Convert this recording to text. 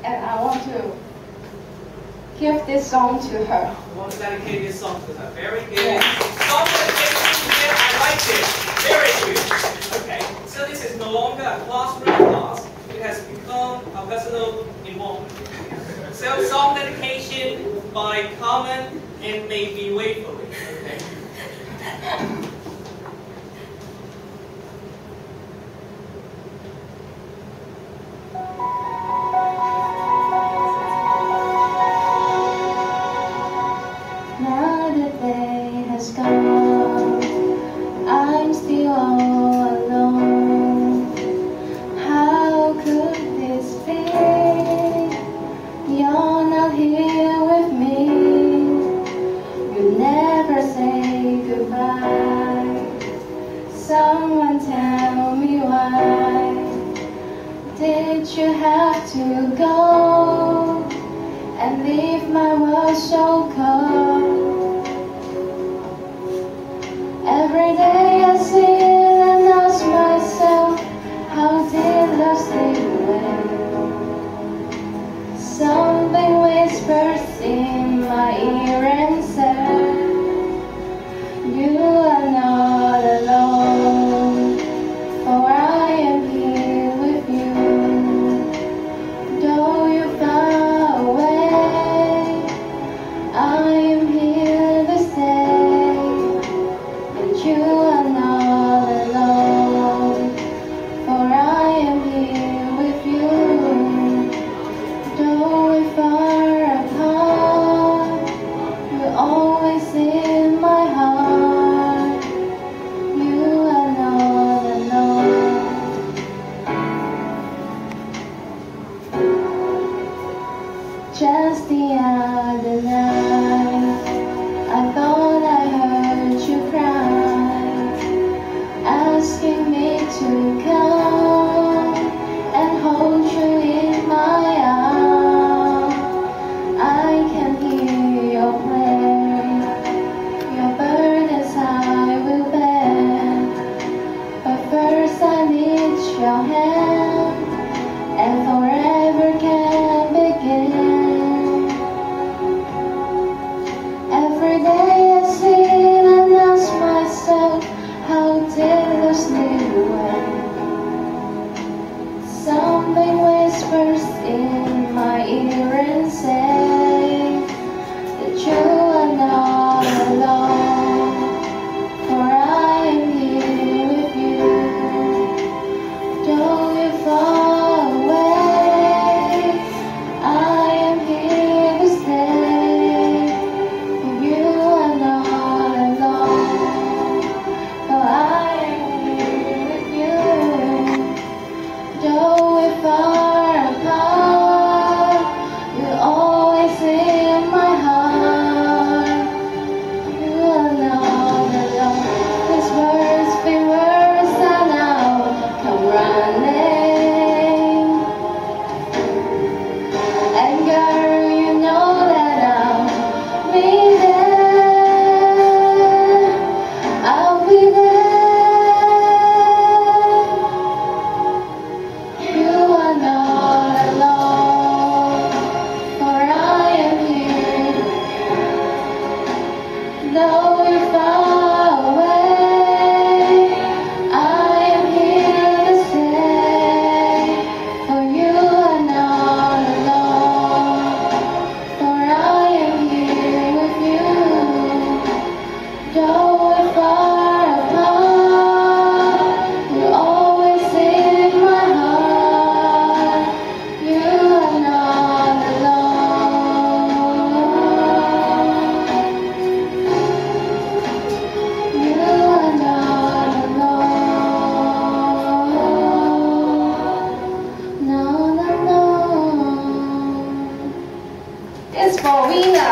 and I want to give this song to her. I want to dedicate this song to her. Very good. Yeah. Song dedication to her. I like it. Very good. Okay. So this is no longer a classroom class. It has become a personal involvement. So song dedication by Carmen and Maybe Waverly. Okay. Now the day has gone, I'm still all alone. How could this be? You're not here with me. You never say goodbye. Someone tell me why did you have to go and leave my world so cold? Every day I sit and ask myself, how did love slip away? Something whispers in my ear and says, you are not alone, for I am here with you. Though you're far away, I am here to stay. And you are not alone, for I am here with you. Though we're far apart, you're always in my heart. You are not alone. Just the other night, I thought I heard you cry, asking me to come and hold you in my arms. I can hear your prayer, your burdens I will bear. But first I need your hand, and forever can begin. Every day I sit and ask myself, how did love slip away? Something whispers in my ear and says that you are not alone, for I am here with you. Though you're far away, I am here to stay. You are not alone, for I am here with you. Though we're far apart, you're always in my heart. You are not alone. These words be words and now come running. And girl, you know that I'll be there. I'll be there. You are not alone, for I am here. Though we're far away, I am here to stay. For you are not alone, for I am here with you. Though we're far apart, you're always in my heart. You are not alone. You are not alone. No, no, no. It's for Rina.